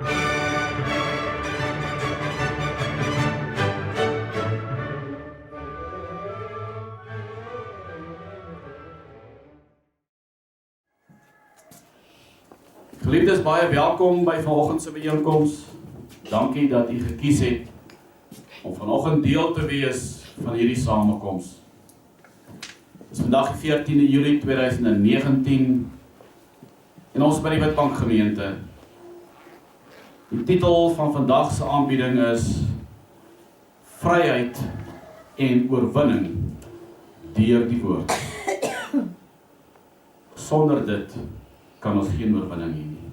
Geliefdes, baie welkom by vanoggend se byeenkoms. Dankie dat u gekies het om vanoggend deel te wees van hierdie samekoms. Dit is vandag die 14de Julie 2019 en ons by die Witbank gemeente. Die titel van vandag se aanbieding is Vryheid en Oorwinning deur die Woord. Sonder dit kan ons geen oorwinning hê nie.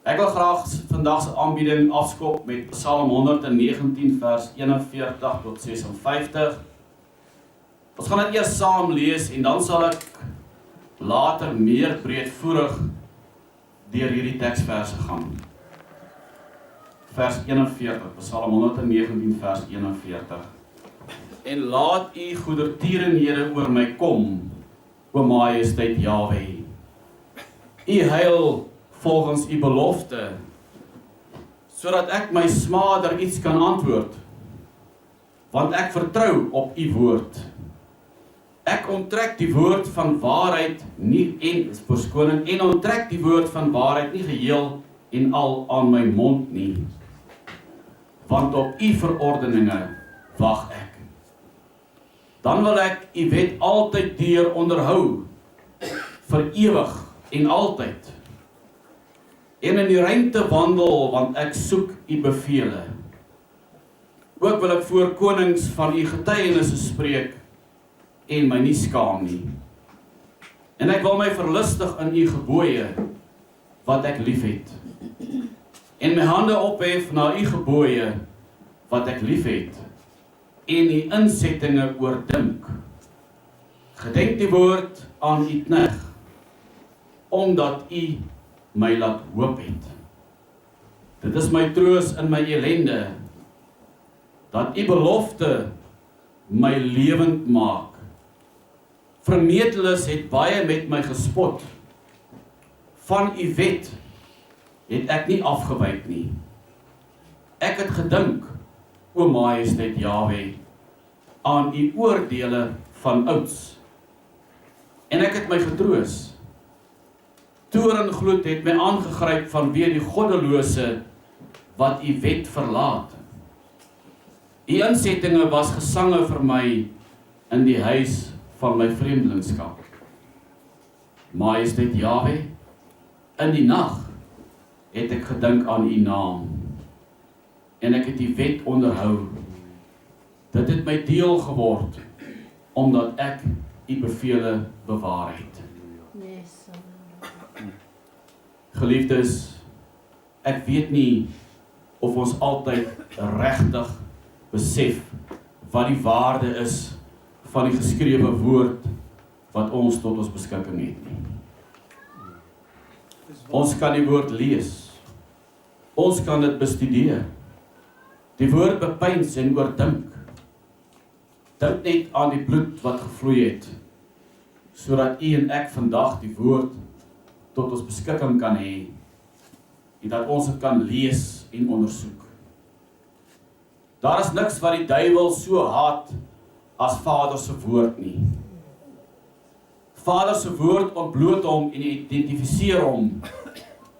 Ek wil graag vandag se aanbieding afskop met Psalm 119 vers 41 tot 56. Ons gaan dit eers saam lees en dan sal ek later meer breedvoerig deur hierdie teksverse gaan. Vers 41, Psalm 119 vers 41. En laat u goedertierenhede oor my kom, o Majesteit Jahwe. U heil volgens u belofte, sodat ek my smader iets kan antwoord, want ek vertrou op u woord. Ek onttrek die woord van waarheid nie en onttrek die woord van waarheid nie geheel en al aan my mond nie, want op u verordeninge wag ek. Dan wil ek u wet altyd deur onderhou, vir ewig en altyd. En in die ruimte wandel, want ek soek u bevele. Ook wil ek voor konings van u getuienisse spreek en my nie skaam nie. En ek wil my verlustig in u gebooie wat ek liefhet. En my hande ophef na u gebooie wat ek liefhet en u insettinge oordink. Gedenk die woord aan u knegt, omdat u my laat hoop het. Dit is my troos in my ellende, dat u belofte my lewend maak. Vermeteles het baie met my gespot, van u wet het ek nie afgewyk nie. Ek het gedink, o Majesteit Jahwe, aan u oordele van ouds, en ek het my getroos. Toorngloed het my aangegryp vanweë die goddelose wat u wet verlaat. U insettinge was gesange vir my in die huis van my vreemdelingskap. Majesteit Jahwe, in die nag het ek gedink aan u naam en ek het die wet onderhou. Dit het my deel geword omdat ek u bevele bewaar het. Geliefdes, ek weet nie of ons altyd regtig besef wat die waarde is van die geskrewe woord wat ons tot ons beskikking het nie. Ons kan die woord lees. Ons kan dit bestudeer. Die woord bepeins en oordink. Dink net aan die bloed wat gevloei het, sodat u en ek vandag die woord tot ons beskikking kan hê, en dat ons dit kan lees en ondersoek. Daar is niks wat die duiwel so haat as Vader se woord nie. Vader se woord ontbloot hom en identifiseer hom,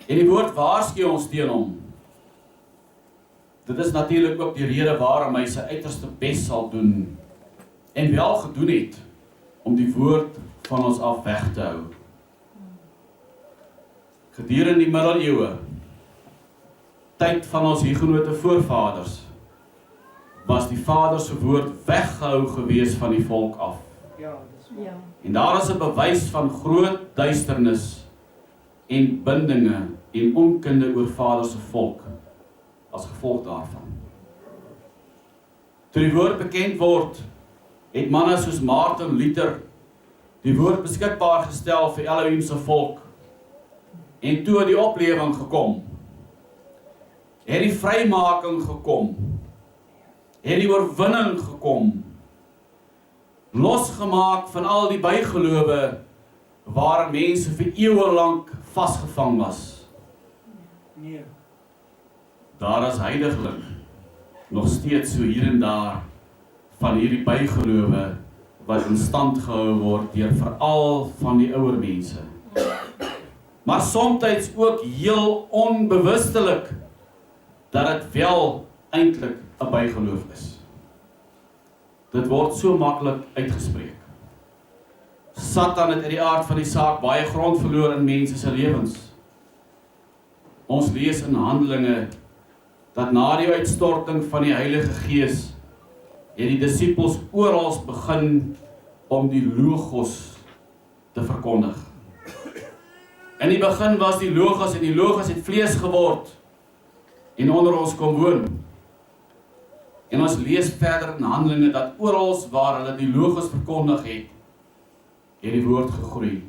en die woord waarsku ons teen hom. Dit is natuurlik ook die rede waarom hy sy uiterste bes sal doen, en wel gedoen het, om die woord van ons af weg te hou. Gedurende die middeleeue, tyd van ons hiergenote voorvaders, was die Vader se woord weggehou gewees van die volk af. En daar is 'n bewys van groot duisternis en bindinge en onkunde oor Vader se volk as gevolg daarvan. Toe die woord bekend word, het manne soos Martin Luther die woord beskikbaar gestel vir Elohim se volk. En toe die oplewing gekom, het die vrymaking gekom, het die oorwinning gekom, losgemaak van al die bygelowe waar mense vir eeue lank vasgevang was. daar is heiliglik nog steeds so hier en daar van hierdie bygelowe wat in stand gehou word deur veral van die ouer mense. Maar soms ook heel onbewustelik dat dit wel eintlik 'n bygeloof is. Dit word so maklik uitgespreek. Satan het in die aard van die saak baie grond verloor in mense se lewens. Ons lees in Handelinge dat na die uitstorting van die Heilige Gees het die disippels oral begin om die Logos te verkondig. In die begin was die Logos en die Logos het vlees geword en onder ons kom woon. En ons lees verder in Handelinge dat oral waar hulle die Logos verkondig het die woord gegroei.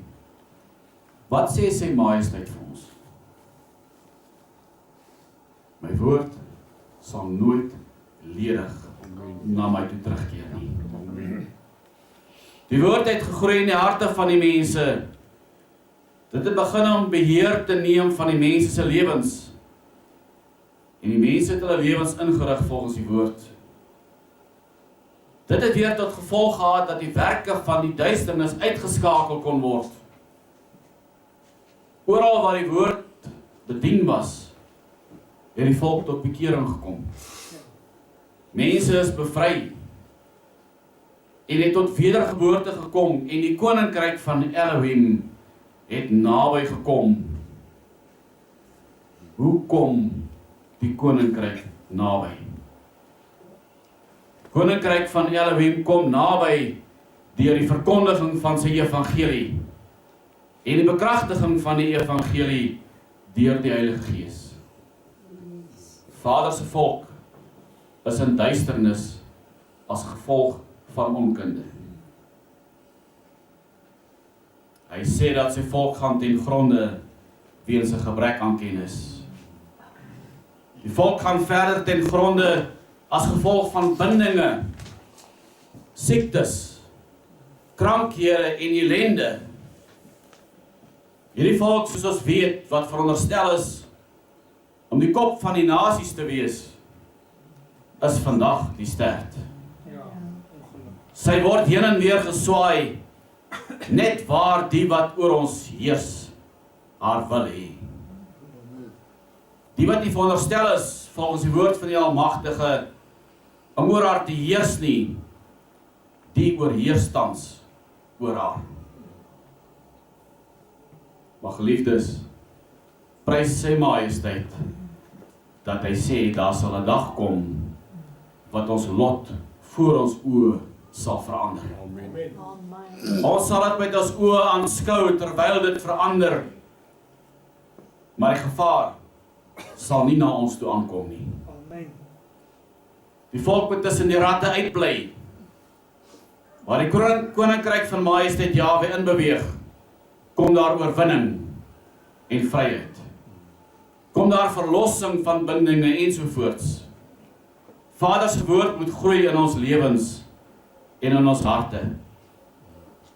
Wat sê sy majesteit vir ons? My woord sal nooit ledig na my toe terugkeer nie. Die woord het gegroei in die harte van die mense. Dit het begin om beheer te neem van die mense se lewens. En die mense het hulle lewens ingerig volgens die woord. Dit het weer tot gevolg gehad dat die werke van die duisternis uitgeskakel kon word. Oral waar die woord bedien was, het die volk tot bekering gekom. Mense is bevry en het tot wedergeboorte gekom en die koninkryk van Elohim het naby gekom. Hoe kom die koninkryk naby? Koninkryk van Elohim kom naby deur die verkondiging van sy evangelie en die bekragtiging van die evangelie deur die Heilige Gees. Vader se volk is in duisternis as gevolg van onkunde. Hy sê dat sy volk gaan ten gronde weens 'n gebrek aan kennis. Die volk gaan verder ten gronde as gevolg van bindinge, siektes, krankhede en ellende. Hierdie volk, soos ons weet, wat veronderstel is om die kop van die nasies te wees, is vandag die stert. Sy word heen en weer geswaai, net waar die wat oor ons heers, haar wil hê. Die wat nie veronderstel is, volgens die woord van die Almagtige, om oor haar te heers nie, die oorheers tans oor haar. Maar geliefdes, prys sy majesteit, dat hy sê, daar sal 'n dag kom, wat ons lot voor ons oë sal verander. Amen. Ons sal dit met ons oë aanskou, terwyl dit verander. Maar die gevaar sal nie na ons toe aankom nie. Amen. Die volk moet tussen die ratte uitbly, waar die koninkryk van majesteit Jahwe inbeweeg, kom daar oorwinning en vryheid. Kom daar verlossing van bindinge ensovoorts. Vader se woord moet groei in ons lewens en in ons harte.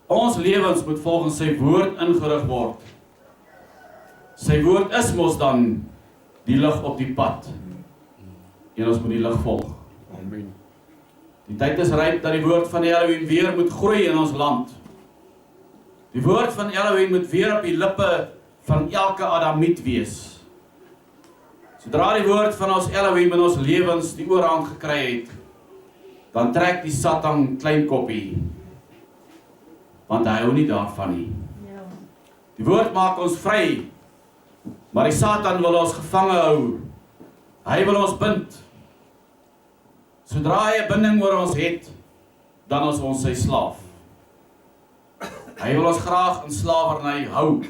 Ons lewens moet volgens sy woord ingerig word. Sy woord is mos dan die lig op die pad. En ons moet die lig volg. Amen. Die tyd is ryp dat die woord van Elohim weer moet groei in ons land. Die woord van Elohim moet weer op die lippe van elke Adamiet wees. Sodra die woord van ons Elohim in ons lewens die oorhand gekry het, dan trek die Satan klein koppie, want hy hou nie daarvan nie. Die woord maak ons vry, maar die Satan wil ons gevange hou. Hy wil ons bind. Sodra hy 'n binding oor ons het, dan is ons sy slaaf. Hy wil ons graag in slawerny hou.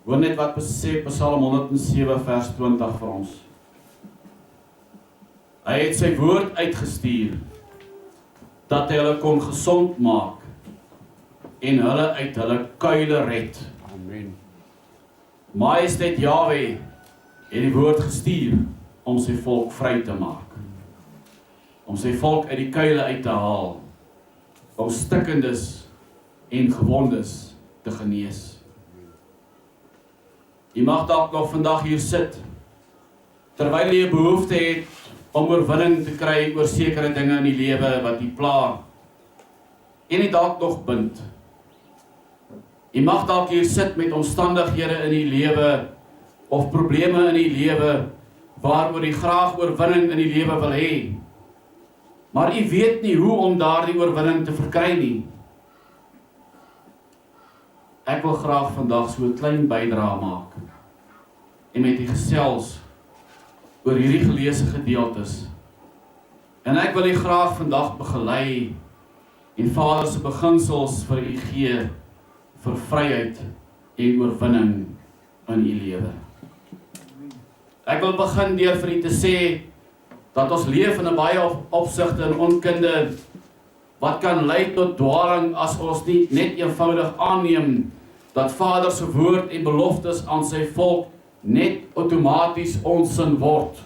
Hoor net wat sê Psalm 107 vers 20 vir ons. Hy het sy woord uitgestuur, dat hy hulle kon gesond maak, en hulle uit hulle kuile red. Amen. Majesteit Jahwe het die woord gestuur, om sy volk vry te maak. Om sy volk uit die kuile uit te haal, om stikkendes en gewondes te genees. Jy mag dalk nog vandag hier sit, terwyl jy 'n behoefte het om oorwinning te kry oor sekere dinge in die lewe wat jy pla en jy dalk nog bind. Jy mag dalk hier sit met omstandighede in die lewe of probleme in die lewe waaroor jy graag oorwinning in die lewe wil hê. Maar jy weet nie hoe om daardie oorwinning te verkry nie. Ek wil graag vandag so 'n klein bydra maak en met u gesels oor hierdie geleesde gedeeltes. En ek wil u graag vandag begelei en Vader se beginsels vir u gee vir vryheid en oorwinning in u lewe. Ek wil begin deur vir u te sê dat ons leef in 'n baie opsigte in onkunde wat kan lei tot dwaling as ons nie net eenvoudig aanneem dat Vader se woord en beloftes aan sy volk net outomaties onsin word.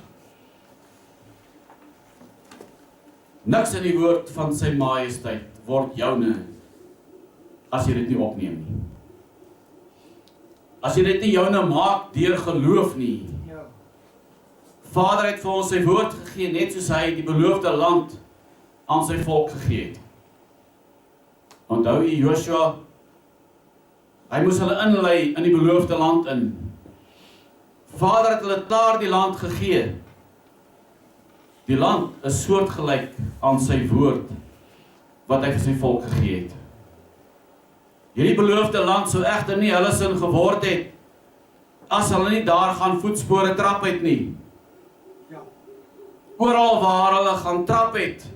Niks in die woord van sy majesteit word joune as jy dit nie opneem nie. As jy dit nie joune maak deur geloof nie. Vader het vir ons sy woord gegee, net soos hy die beloofde land aan sy volk gegee het. Onthou jy Joshua, hy moes hulle inlei in die beloofde land in. Vader het hulle klaar die land gegee. Die land is soortgelyk aan sy woord wat hy vir sy volk gegee het. Hierdie beloofde land sou egter nie hulle sin geword het as hulle nie daar gaan voetspore trap het nie. Oral waar hulle gaan trap het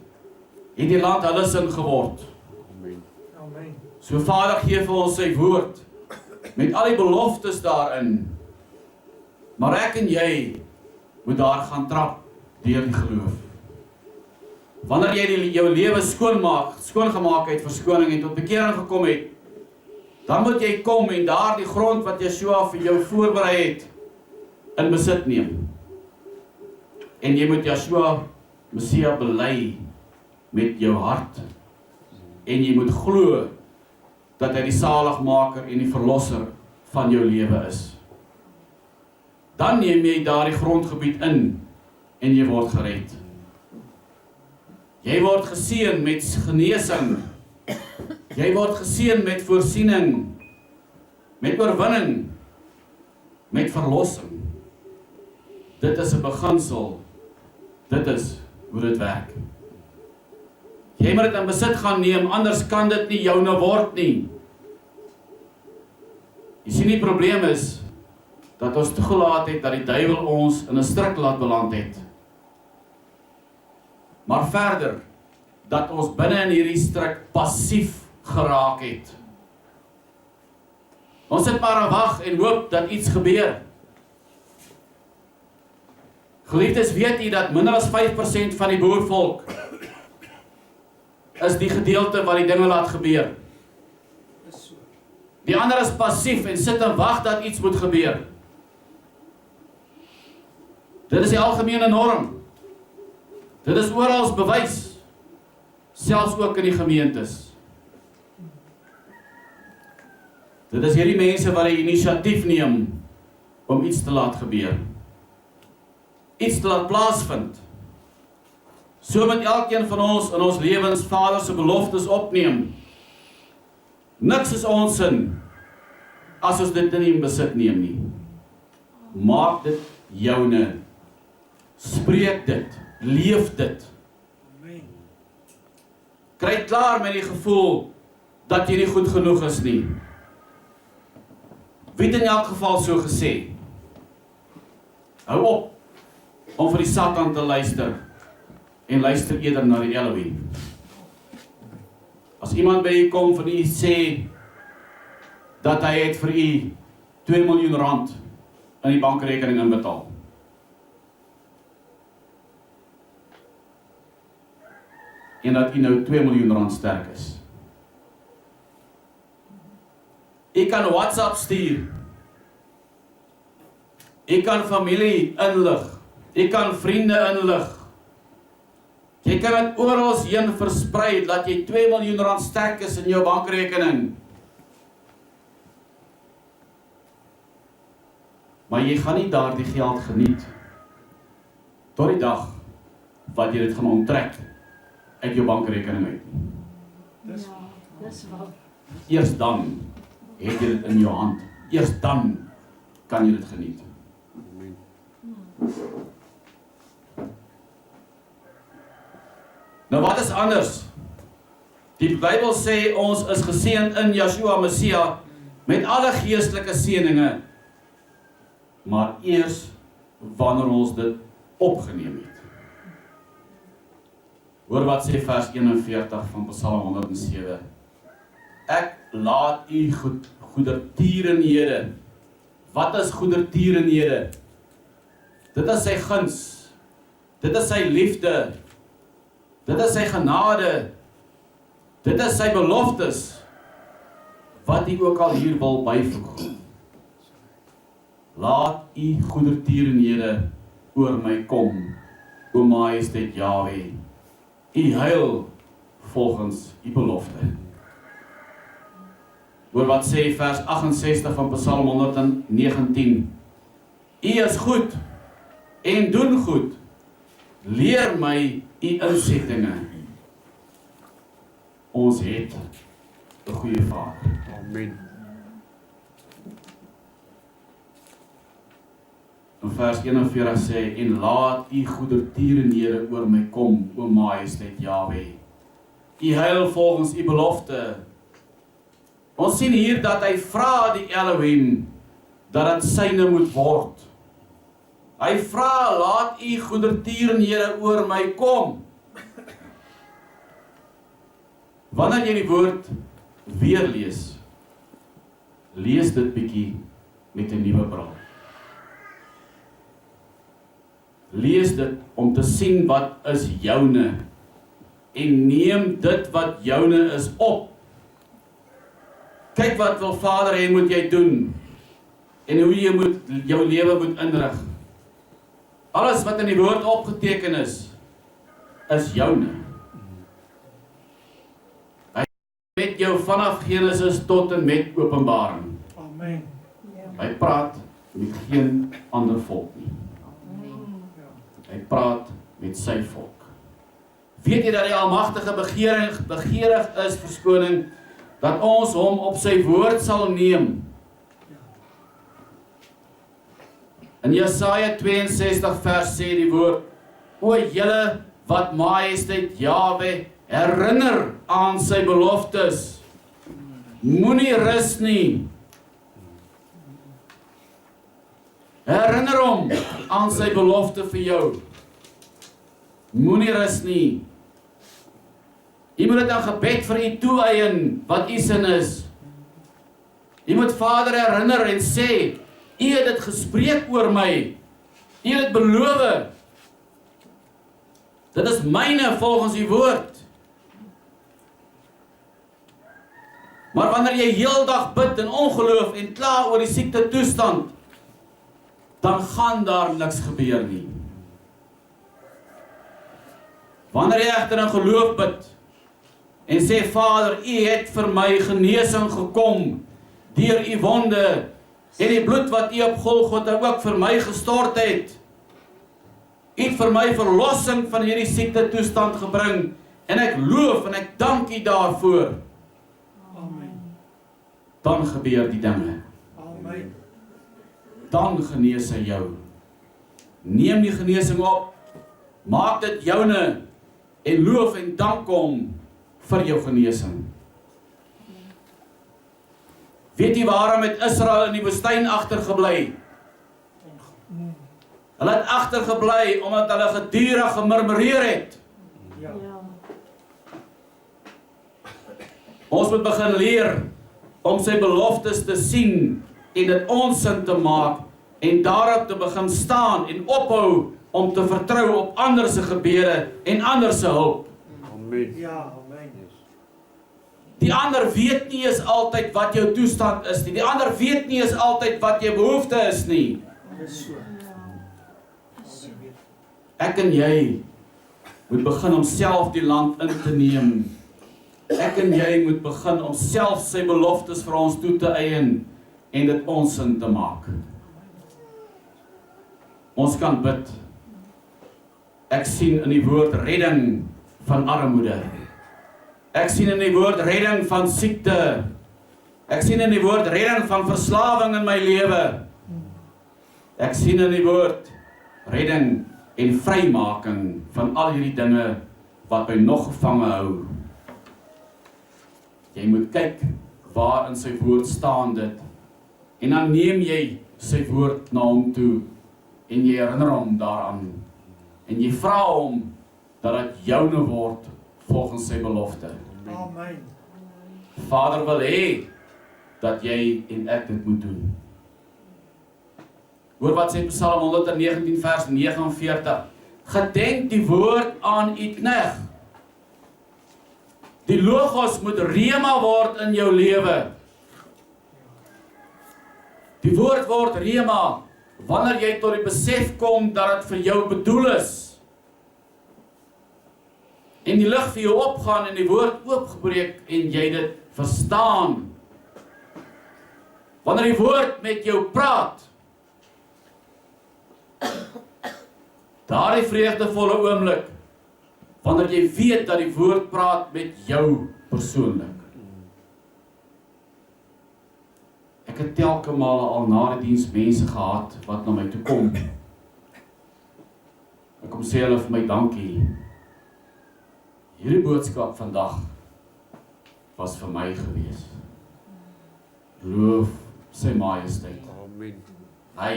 die land hulle sin geword. Amen. So Vader gee vir ons sy woord met al die beloftes daarin. Maar ek en jy moet daar gaan trap deur die geloof. Wanneer jy jou lewe skoongemaak het, verskoning en tot bekering gekom het, dan moet jy kom en daar die grond wat Yeshua vir jou voorberei het, in besit neem. En jy moet Yeshua Messia bely met jou hart. En jy moet glo dat hy die saligmaker en die verlosser van jou lewe is. Dan neem jy daardie grondgebied in en jy word gered. Jy word geseën met genesing. Jy word geseën met voorsiening, met oorwinning, met verlossing. Dit is 'n beginsel. Dit is hoe dit werk. Jy moet dit in besit gaan neem, anders kan dit nie joune word nie. Jy sien die probleem is dat ons toegelaat het dat die duiwel ons in 'n struik laat beland het. Maar verder, dat ons binne in hierdie struik passief geraak het. Ons sit maar en wag en hoop dat iets gebeur. Geliefdes, weet jy dat minder as 5% van die boervolk is die gedeelte wat die dinge laat gebeur. Die ander is passief en sit en wag dat iets moet gebeur. Dit is die algemene norm. Dit is oral bewys, selfs ook in die gemeentes. Dit is hierdie mense wat die inisiatief neem om iets te laat gebeur. Iets te laat plaasvind. So moet elkeen van ons in ons lewens Vader se beloftes opneem. Niks is onsin as ons dit nie in besit neem nie. Maak dit joune. Spreek dit, leef dit. Kry klaar met die gevoel dat jy nie goed genoeg is nie. Wie het in elk geval so gesê? Hou op om vir die Satan te luister en luister eerder na die Elohim. As iemand by u kom vir u sê dat hy het vir u 2 miljoen rand in die bankrekening inbetaal. En dat u nou 2 miljoen rand sterk is. U kan WhatsApp stuur. U kan familie inlig. U kan vriende inlig. Jy kan dit oral heen versprei dat jy 2 miljoen rand sterk is in jou bankrekening. Maar jy gaan nie daardie geld geniet tot die dag wat jy dit gaan onttrek uit jou bankrekening uit. Dis wel. Eers dan het jy dit in jou hand. Eers dan kan jy dit geniet. Nou wat is anders? Die Bybel sê ons is geseënd in Yeshua Messia met alle geestelike seëninge, maar eers wanneer ons dit opgeneem het. Hoor wat sê vers 41 van Psalm 107. Ek laat u goedertierenhede. Wat is goedertierenhede? Dit is sy guns. Dit is sy liefde. Dit is sy genade. Dit is sy beloftes. Wat u ook al hier wil byvoeg. Laat u goedertierenhede oor my kom, o Majesteit Jahwe. U heil volgens u belofte. Hoor wat sê vers 68 van Psalm 119. U is goed en doen goed. Leer my u insettinge. Ons het 'n goeie Vader. Amen. In vers 41 sê, en laat u goedertierenhede oor my kom, o Majesteit Jahwe. U heil volgens u belofte. Ons sien hier dat hy vra die Elohim, dat dit syne moet word. Hy vra, laat u goedertierenhede oor my kom. Wanneer jy die woord weer lees, lees dit bietjie met 'n nuwe bril. Lees dit om te sien wat is joune en neem dit wat joune is op. Kyk wat wil Vader hê moet jy doen en hoe jy jou lewe moet inrig. Alles wat in die woord opgeteken is joune. Hy met jou vanaf Genesis tot en met Openbaring. Amen. Hy praat met geen ander volk nie. Hy praat met sy volk. Weet jy dat die Almagtige begeerig is, verskoning, dat ons hom op sy woord sal neem? In Jesaja 62 vers sê die woord, o julle wat Majesteit Jahwe herinner aan sy beloftes, moenie rus nie. Herinner hom aan sy belofte vir jou. Moenie rus nie. Jy moet dit aan gebed vir u toeëien wat u sin is. Jy moet Vader herinner en sê, u het dit gespreek oor my. U het dit beloof. Dit is myne volgens die woord. Maar wanneer jy heeldag bid in ongeloof en kla oor die siekte toestand, dan gaan daar niks gebeur nie. Wanneer jy egter in geloof bid en sê, Vader, u het vir my genesing gekom deur u wonde en die bloed wat u op Golgotha ook vir my gestort het. U het vir my verlossing van hierdie siekte toestand gebring en ek loof en ek dank u daarvoor. Amen. Dan gebeur die dinge. Amen. Dan genees hy jou. Neem die genesing op, maak dit joune en loof en dank hom vir jou genesing. Weet jy waarom het Israel in die woestyn agtergebly? Hulle het agtergebly omdat hulle gedurig gemurmureer het. Ja. Ons moet begin leer om sy beloftes te sien en dit ons sin te maak en daarop te begin staan en ophou om te vertrou op ander se gebede en ander se hulp. Amen. Ja, amen. Die ander weet nie eens altyd wat jou toestand is nie. Die ander weet nie eens altyd wat jou behoefte is nie. Dis so. Ek en jy moet begin om self die land in te neem. Ek en jy moet begin om self sy beloftes vir ons toe te eien en dit ons sin te maak. Ons kan bid. Ek sien in die woord redding van armoede. Ek sien in die woord redding van siekte. Ek sien in die woord redding van verslawing in my lewe. Ek sien in die woord redding en vrymaking van al hierdie dinge wat my nog gevange hou. Jy moet kyk waar in sy woord staan dit. En dan neem jy sy woord na hom toe en jy herinner hom daaraan. En jy vra hom dat dit joune word volgens sy belofte. Amen. Vader wil hê dat jy en ek dit moet doen. Hoor wat sê Psalm 119 vers 49. Gedenk die woord aan u knegt. Die logos moet rema word in jou lewe. Die woord word rema wanneer jy tot die besef kom dat dit vir jou bedoel is. En die lig vir jou opgaan en die woord oopgebreek en jy dit verstaan. Wanneer die woord met jou praat, daardie vreugdevolle oomblik, wanneer jy weet dat die woord praat met jou persoonlik. Ek het telke male al na die diens mense gehad wat na my toe kom. Ek kom sê hulle vir my dankie. Hierdie boodskap vandag was vir my gewees. Loof sy majesteit. Amen. Hy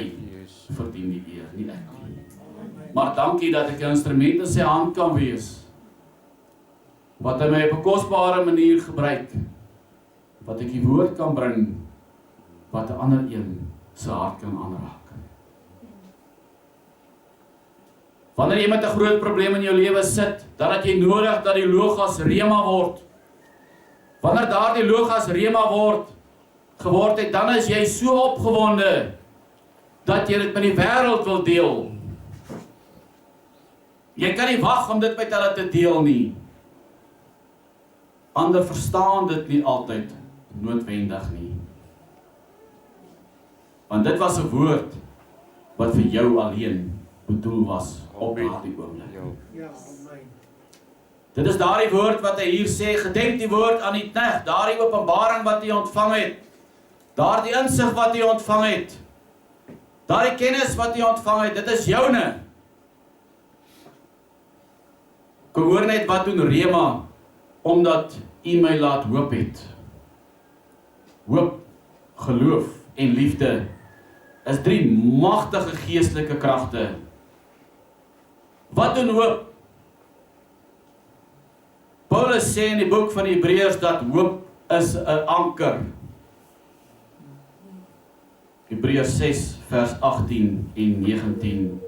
verdien die eer, nie ek nie. Maar dankie dat ek 'n instrument in sy hand kan wees, wat hy my op 'n kosbare manier gebruik, wat ek die woord kan bring, wat 'n ander een sy hart kan aanraak. Wanneer jy met 'n groot probleem in jou lewe sit, dan het jy nodig dat die logos rema word. Wanneer daardie logos rema geword het, dan is jy so opgewonde, dat jy dit met die wêreld wil deel. Jy kan nie wag om dit met hulle te deel nie. Ander verstaan dit nie altyd noodwendig nie. Want dit was 'n woord wat vir jou alleen bedoel was op daardie oomblik. Ja, amen. Dit is daardie woord wat hy hier sê, gedenk die woord aan die knegt, daardie openbaring wat hy ontvang het, daardie insig wat hy ontvang het, daardie kennis wat hy ontvang het, dit is joune. Kom hoor net wat doen rema, omdat u my laat hoop het. Hoop, geloof en liefde is 3 magtige geestelike kragte. Wat doen hoop? Paulus sê in die boek van die Hebreërs dat hoop is 'n anker. Hebreërs 6 vers 18 en 19.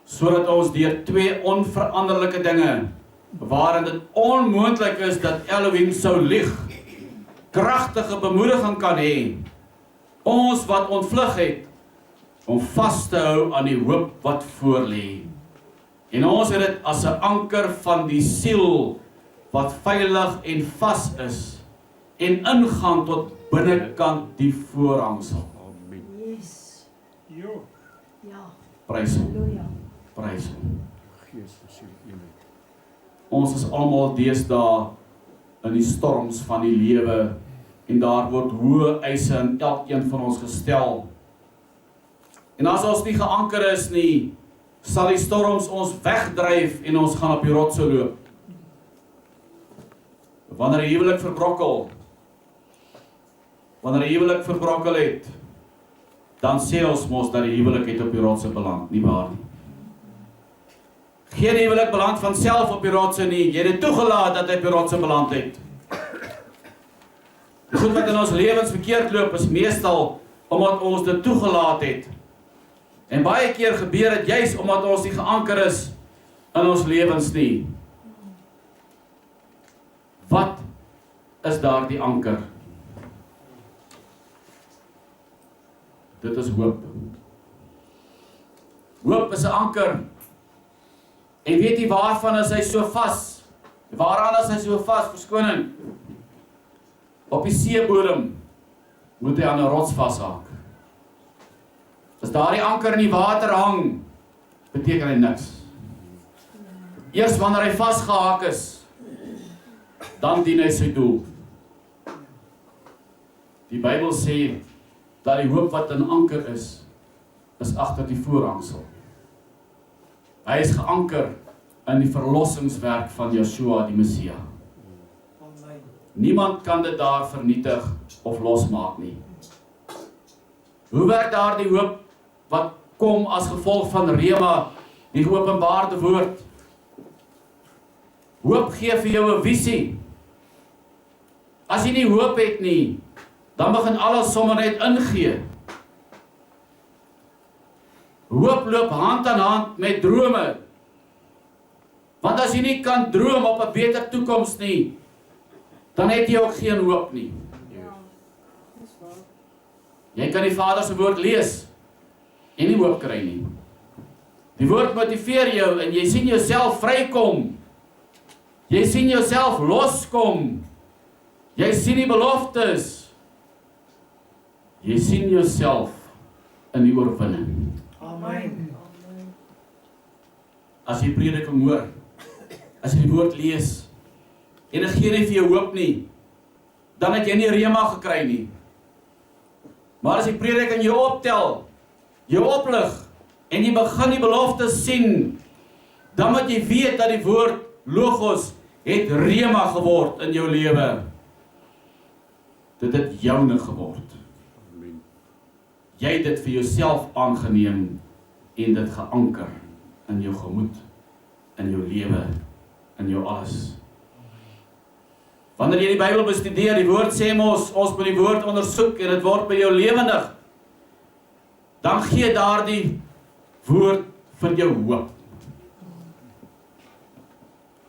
Sodat ons deur 2 onveranderlike dinge, waarin dit onmoontlik is dat Elohim sou lieg, kragtige bemoediging kan hê. Ons wat ontvlug het, om vas te hou aan die hoop wat voor lê. En ons het dit as 'n anker van die siel, wat veilig en vas is, en ingaan tot binnekant die voorhangsel. Yes. Jo. Ja. Prys hom, Halleluja. prys hom. Gees is hier. Ons is almal deesdae in die storms van die lewe, en daar word hoë eise in elkeen van ons gestel. En as ons nie geanker is nie, sal die storms ons wegdryf en ons gaan op die rotse loop. Wanneer 'n huwelik verbrokkel het, dan sê ons mos dat die huwelik het op die rotse beland, nie waar nie. Geen huwelik beland van self op die rotse nie, jy het dit toegelaat dat hy op die rotse beland het. Die goed wat in ons lewens verkeerd loop is meestal omdat ons dit toegelaat het. En baie keer gebeur dit juis omdat ons nie geanker is in ons lewens nie. Wat is daardie anker? Dit is hoop. Hoop is 'n anker. En weet jy waarvan is hy so vas? Waaraan is hy so vas? Verskoning. Op die seebodem moet hy aan 'n rots vashaak. As daardie anker in die water hang, beteken hy niks. Eers wanneer hy vasgehaak is, dan dien hy sy doel. Die Bybel sê, dat die hoop wat in anker is agter die voorhangsel. Hy is geanker in die verlossingswerk van Yeshua die Messia. Amen. Niemand kan dit daar vernietig of losmaak nie. Hoe werk daar die hoop wat kom as gevolg van Rema, die geopenbaarde woord? Hoop gee vir jou 'n visie. As jy nie hoop het nie, dan begin alles sommer net ingee. Hoop loop hand aan hand met drome. Want as jy nie kan droom op 'n beter toekoms nie, dan het jy ook geen hoop nie. Jy kan die Vader se woord lees en nie hoop kry nie. Die woord motiveer jou en jy sien jouself vrykom. Jy sien jouself loskom. Jy sien die beloftes. Jy sien jouself in die oorwinning. Amen. As jy prediking hoor, as jy die woord lees, en dit gee nie vir jou hoop nie, dan het jy nie rema gekry nie. Maar as die prediking jou optel, jou oplig, en jy begin die beloftes sien, dan moet jy weet dat die woord logos het rema geword in jou lewe. Dit het joune geword. Jy het dit vir jouself aangeneem en dit geanker in jou gemoed, in jou lewe, in jou alles. Wanneer jy die Bybel bestudeer, die woord sê ons moet die woord ondersoek en dit word by jou lewendig, dan gee daardie woord vir jou hoop.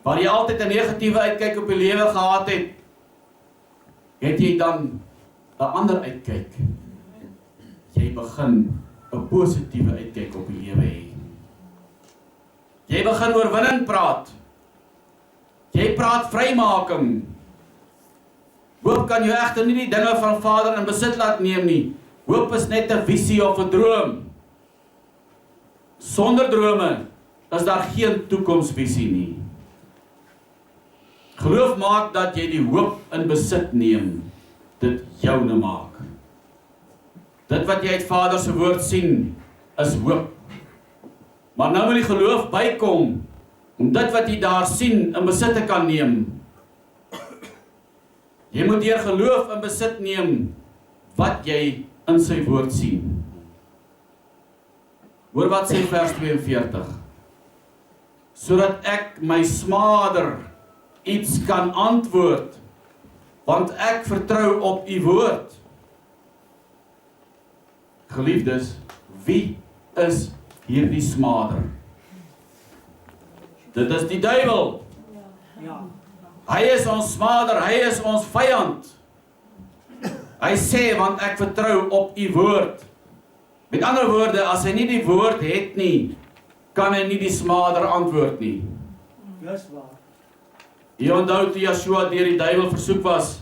Waar jy altyd 'n negatiewe uitkyk op jou lewe gehad het jy dan 'n ander uitkyk. Jy begin 'n positiewe uitkyk op die lewe hê. Jy begin oorwinning praat. Jy praat vrymaking. Hoop kan jou egter nie die dinge van Vader in besit laat neem nie. Hoop is net 'n visie of 'n droom. Sonder drome is daar geen toekomsvisie nie. Geloof maak dat jy die hoop in besit neem, dit joune maak. Dit wat jy uit Vader se woord sien, is hoop. Maar nou moet die geloof bykom, om dit wat jy daar sien, in besit te kan neem. Jy moet deur geloof in besit neem, wat jy in sy woord sien. Hoor wat sê vers 42. Sodat ek my smader iets kan antwoord, want ek vertrou op u woord. Geliefdes, wie is hierdie smader? Dit is die duiwel. Ja. Hy is ons smader, hy is ons vyand. Hy sê, want ek vertrou op u woord. Met ander woorde, as hy nie die woord het nie, kan hy nie die smader antwoord nie. Dis waar. Jy onthou toe Yeshua deur die duiwel versoek was,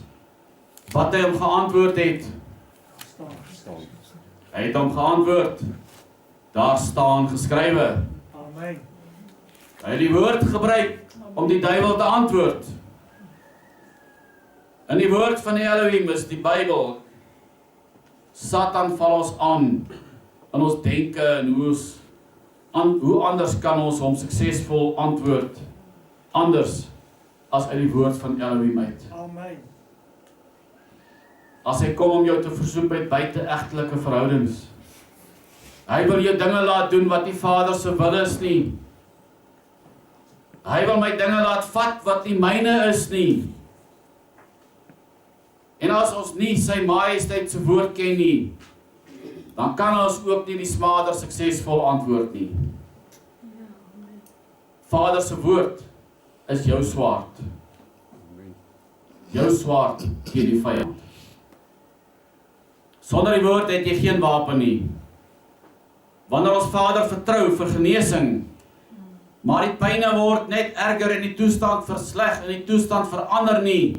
wat hy hom geantwoord het. Staan. Hy het hom geantwoord, daar staan geskrywe. Amen. Hy het die woord gebruik om die duiwel te antwoord. In die woord van die Elohim is die Bybel. Satan val ons aan in ons denke en hoe anders kan ons hom suksesvol antwoord, anders as uit die woord van Elohim uit. Amen. As hy kom om jou te versoek met buite-egtelike verhoudings. Hy wil jou dinge laat doen wat die Vader se wil is nie. Hy wil my dinge laat vat wat nie myne is nie. En as ons nie sy majesteit se woord ken nie, dan kan ons ook nie die smader suksesvol antwoord nie. Vader se woord is jou swaard. Jou swaard teen die vyand. Sonder die woord het jy geen wapen nie. Wanneer ons Vader vertrou vir genesing, maar die pyne word net erger en die toestand versleg en die toestand verander nie,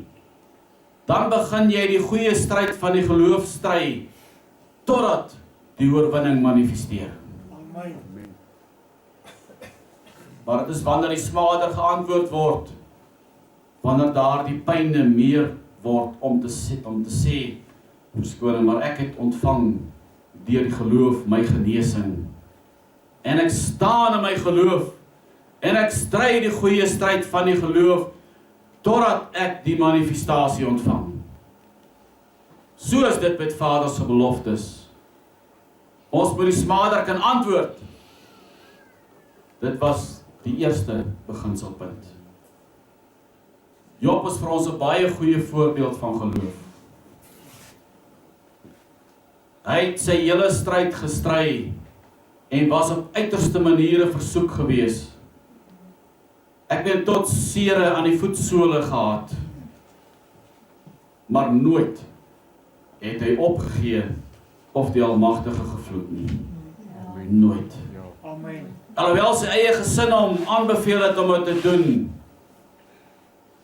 dan begin jy die goeie stryd van die geloof stry, totdat die oorwinning manifesteer. Amen. maar dit is wanneer die smader geantwoord word, wanneer daar die pyne meer word om te sê, verskoning, maar ek het ontvang deur die geloof my genesing. En ek staan in my geloof, en ek stry die goeie stryd van die geloof, totdat ek die manifestasie ontvang. So is dit met Vader se beloftes. Ons moet die smader kan antwoord. Dit was die eerste beginselpunt. Job is vir ons 'n baie goeie voorbeeld van geloof. Hy het sy hele stryd gestry en was op uiterste maniere versoek gewees. Ek het tot sere aan die voetsole gehad, maar nooit het hy opgegee of die Almagtige gevloek nie. Nooit. Amen. Alhoewel sy eie gesin hom aanbeveel het om dit te doen,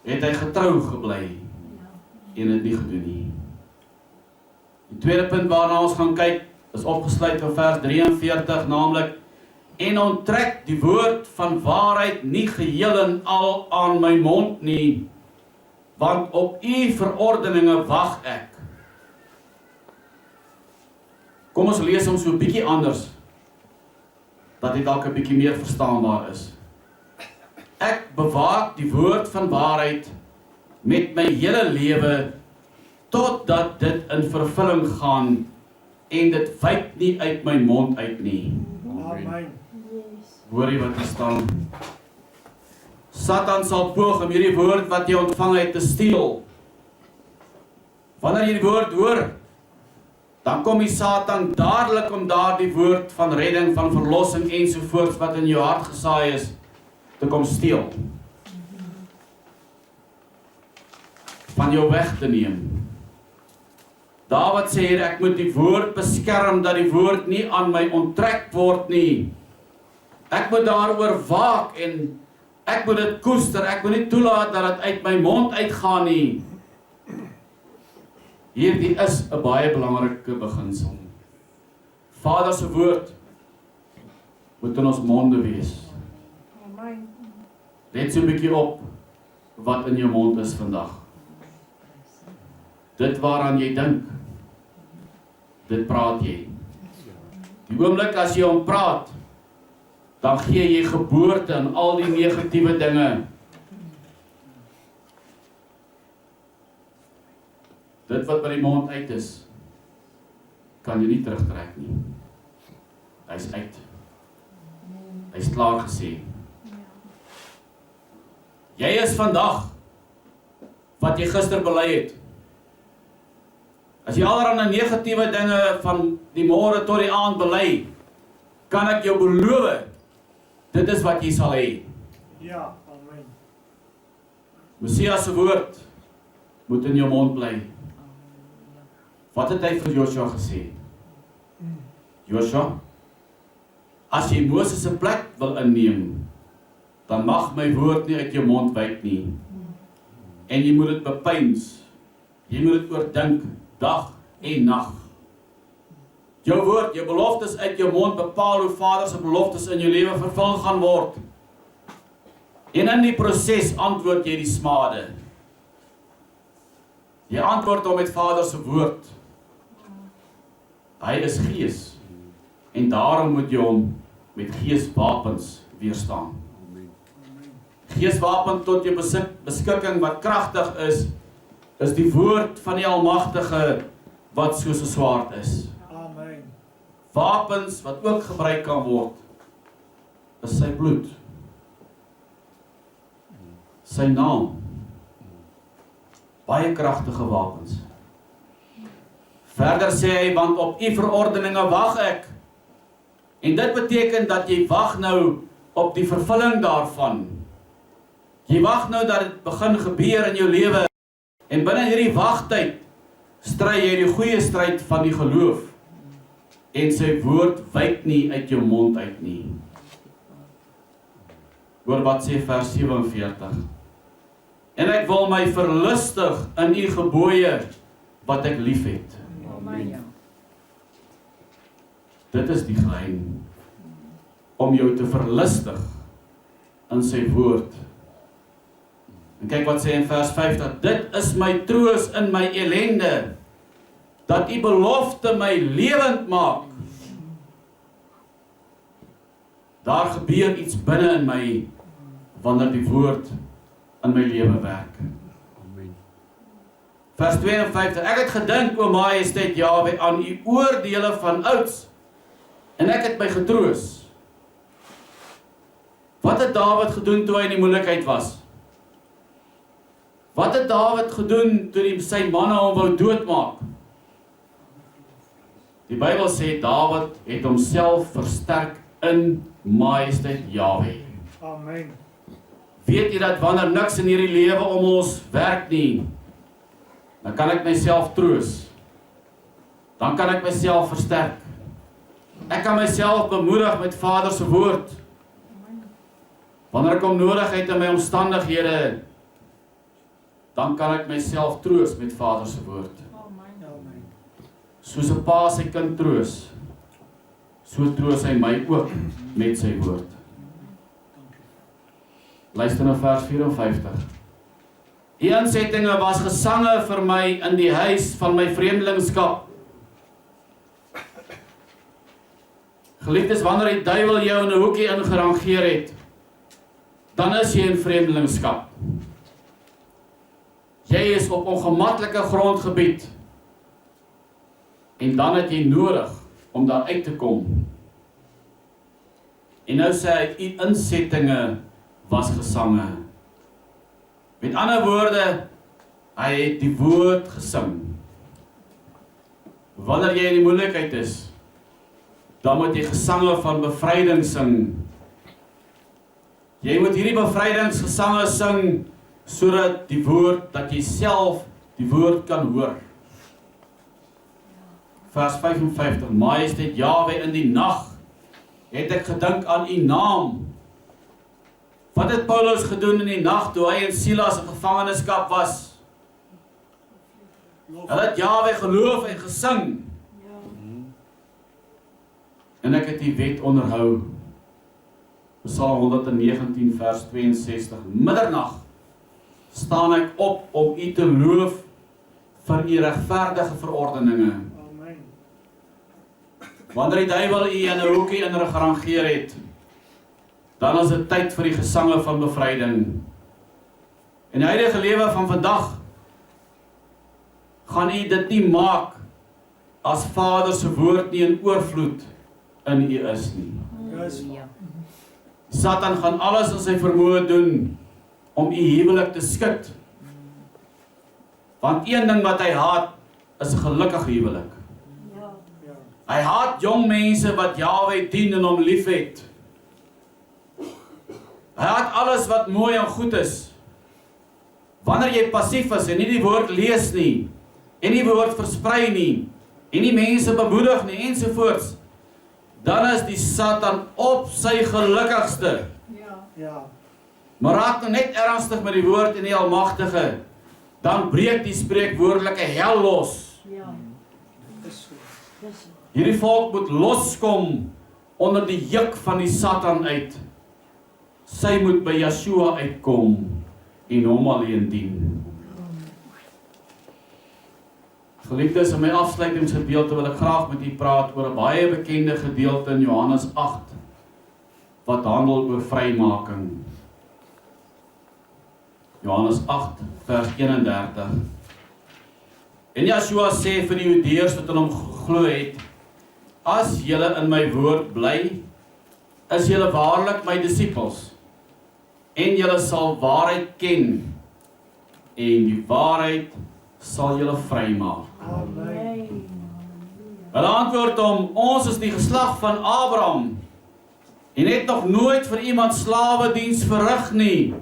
het hy getrou gebly en dit nie gedoen nie. Die tweede punt waarna ons gaan kyk, is opgesluit in vers 43, naamlik, en onttrek die woord van waarheid nie geheel en al aan my mond nie, want op u verordeninge wag ek. Kom ons lees hom so 'n bietjie anders, dat dit dalk 'n bietjie meer verstaanbaar is. Ek bewaak die woord van waarheid met my hele lewe, totdat dit in vervulling gaan, en dit wyk nie uit my mond uit nie. Amen. Hoor jy wat hier staan? Satan sal poog om hierdie woord wat jy ontvang het te steel. Wanneer jy die woord hoor, dan kom die Satan dadelik om daardie woord van redding, van verlossing ensovoorts wat in jou hart gesaai is, te kom steel. Van jou weg te neem. Dawid sê hier, ek moet die woord beskerm, dat die woord nie aan my onttrek word nie. Ek moet daaroor waak en ek moet dit koester, ek moet nie toelaat dat dit uit my mond uitgaan nie. Hierdie is 'n baie belangrike beginsel. Vader se woord moet in ons monde wees. Let so 'n bietjie op wat in jou mond is vandag. Dit waaraan jy dink, dit praat jy. Die oomblik as jy hom praat, dan gee jy geboorte aan al die negatiewe dinge. Dit wat by die mond uit is, kan jy nie terugtrek nie. Hy is uit. Hy is klaar gesê. Jy is vandag wat jy gister bely het. As jy allerhande negatiewe dinge van die môre tot die aand bely, kan ek jou beloof, dit is wat jy sal hê. Ja, amen. Messias se woord moet in jou mond bly. Wat het hy vir Joshua gesê? Joshua, as jy Moses se plek wil inneem, dan mag my woord nie uit jou mond wyk nie. En jy moet dit bepeins. Jy moet dit oordink, dag en nag. Jou woord, jou beloftes uit jou mond bepaal hoe Vader se beloftes in jou lewe vervul gaan word. En in die proses antwoord jy die smade. Jy antwoord hom met Vader se woord. Hy is gees. En daarom moet jy hom met geeswapens weerstaan. Geeswapen tot jou beskikking wat kragtig is die woord van die Almagtige wat soos 'n swaard is. Amen. Wapens wat ook gebruik kan word, is sy bloed, sy naam, baie kragtige wapens. Verder sê hy, want op u verordeninge wag ek, en dit beteken dat jy wag nou op die vervulling daarvan. Jy wag nou dat dit begin gebeur in jou lewe, en binne hierdie wagtyd stry jy die goeie stryd van die geloof, en sy woord wyk nie uit jou mond uit nie. Hoor wat sê vers 47. En ek wil my verlustig in u gebooie wat ek lief het. Amen. Dit is die geheim, om jou te verlustig in sy woord. En kyk wat sê in vers 50, dit is my troos in my ellende, dat die belofte my lewend maak. Daar gebeur iets binne in my, wanneer die woord in my lewe werk. Vers 52, ek het gedink, o Majesteit Jahwe, aan u oordeele van ouds, en ek het my getroos. Wat het Dawid gedoen toe hy in die moeilikheid was? Wat het Dawid gedoen toe sy manne hom wou doodmaak? Die Bybel sê, Dawid het homself versterk in Majesteit Jahwe. Amen. Weet jy dat wanneer niks in hierdie lewe om ons werk nie, dan kan ek myself troos. Dan kan ek myself versterk. Ek kan myself bemoedig met Vader se woord. Wanneer ek hom nodig het in my omstandighede, dan kan ek myself troos met Vader se woord. Soos 'n pa sy kind troos, so troos hy my ook met sy woord. Luister na vers 54. Die insettinge was gesange vir my in die huis van my vreemdelingskap. Geliefdes, wanneer die duiwel jou in 'n hoekie ingerangeer het, dan is jy in vreemdelingskap. Jy is op ongemaklike grondgebied. En dan het jy nodig om daar uit te kom. En nou sê hy, die insettinge was gesange. Met ander woorde, hy het die woord gesing. Wanneer jy in die moeilikheid is, dan moet jy gesange van bevryding sing. Jy moet hierdie bevrydingsgesange sing, sodat die woord, dat jy self die woord kan hoor. Vers 55, Majesteit Jahwe, in die nag het ek gedink aan u naam. Wat het Paulus gedoen in die nag toe hy en Silas in gevangenskap was? Hulle het Jahwe geloof en gesing. En ek het die wet onderhou. Psalm 119 vers 62. Middernag staan ek op om u te loof vir u regverdige verordeninge. Amen. Wanneer die duiwel u in 'n hoekie ingerangeer het, dan is dit tyd vir die gesange van bevryding. In die huidige lewe van vandag gaan u dit nie maak as Vader se woord nie in oorvloed in u is nie. Yes. Satan gaan alles in sy vermoë doen om u huwelik te skud. Want een ding wat hy haat is 'n gelukkige huwelik. Ja. Hy haat jong mense wat Jahwe dien en hom liefhet. Hy haat alles wat mooi en goed is. Wanneer jy passief is en nie die woord lees nie, en nie die woord versprei nie, en nie mense bemoedig nie, ensovoorts, dan is die Satan op sy gelukkigste. Ja. Maar raak nou net ernstig met die woord en die Almagtige, dan breek die spreekwoordelike hel los. Dis so. Hierdie volk moet loskom onder die juk van die Satan uit. Sy moet by Yeshua uitkom en hom alleen dien. Geliefdes, in my afsluitingsgedeelte wil ek graag met u praat oor 'n baie bekende gedeelte in Johannes 8 wat handel oor vrymaking. Johannes 8 vers 31. En Yeshua sê vir die Judeërs wat in hom geglo het: As julle in my woord bly, is julle waarlik my disippels, en julle sal waarheid ken, en die waarheid sal julle vrymaak. Amen. Hulle antwoord hom: Ons is die geslag van Abraham, en het nog nooit vir iemand slawediens verrig nie.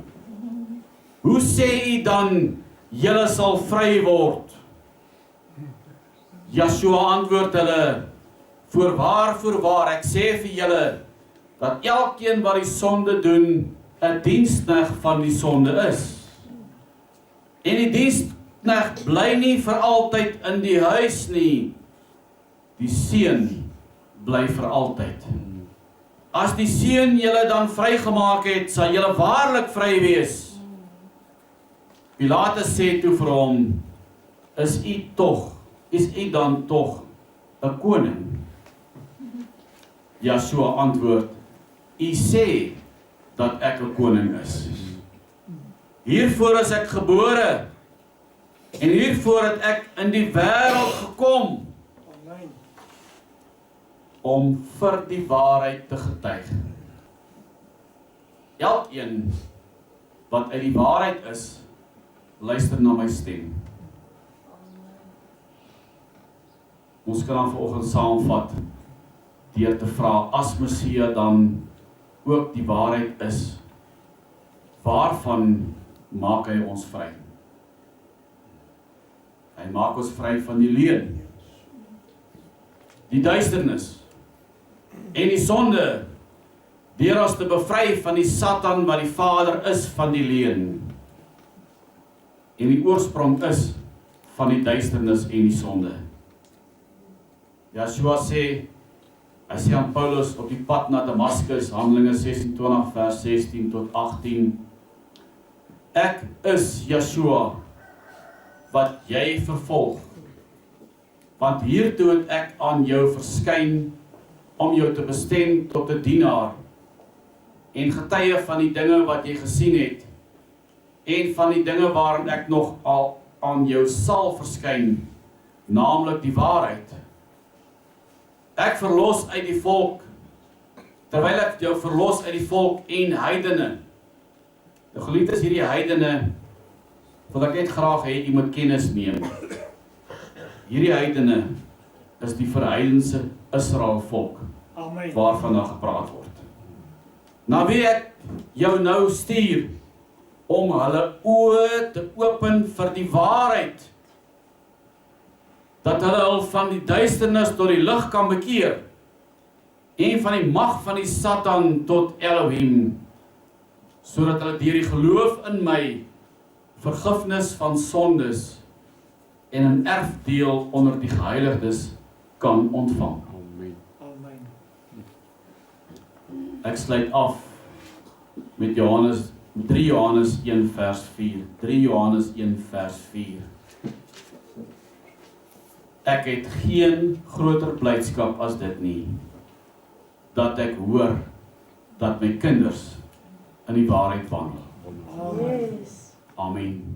Hoe sê u dan, julle sal vry word? Yeshua antwoord hulle: Voorwaar, ek sê vir julle, dat elkeen wat die sonde doen, 'n diensknegt van die sonde is. En die diensknegt bly nie vir altyd in die huis nie. Die seun bly vir altyd. As die Seun julle dan vrygemaak het, sal julle waarlik vry wees. Pilatus sê toe vir hom, is u dan tog 'n koning? Yeshua antwoord, u sê dat ek 'n koning is. Hiervoor is ek gebore, en hiervoor het ek in die wêreld gekom, Amen. om vir die waarheid te getuig. Elkeen wat uit die waarheid is, luister na my stem. Ons kan dan vanoggend saamvat deur te vra, as Messia dan ook die waarheid is, waarvan maak hy ons vry? Hy maak ons vry van die leuen, die duisternis en die sonde, deur ons te bevry van die Satan wat die vader is van die leuen en die oorsprong is van die duisternis en die sonde. Yeshua sê, hy sê aan Paulus op die pad na Damaskus, Handelinge 26 vers 16 tot 18, ek is Yeshua wat jy vervolg, want hiertoe het ek aan jou verskyn om jou te bestem tot 'n dienaar en getuie van die dinge wat jy gesien het en van die dinge waarin ek nog al aan jou sal verskyn, naamlik die waarheid. Ek verlos uit die volk, terwyl ek jou verlos uit die volk en heidene. Nou geliefdes, hierdie heidene, wil ek net graag hê, jy moet kennis neem. Hierdie heidene is die verheidense Israel volk, Amen. waarvan daar gepraat word. Na wie ek jou nou stuur, om hulle oë te open vir die waarheid, dat hulle van die duisternis tot die lig kan bekeer, en van die mag van die Satan tot Elohim, sodat hulle deur die geloof in my vergifnis van sondes en 'n erfdeel onder die geheiligdes kan ontvang. Amen. Amen. Ek sluit af met 3 Johannes 1 vers 4. 3 Johannes 1 vers 4. Ek het geen groter blydskap as dit nie, dat ek hoor dat my kinders in die waarheid wandel. Amen. Yes. Amen.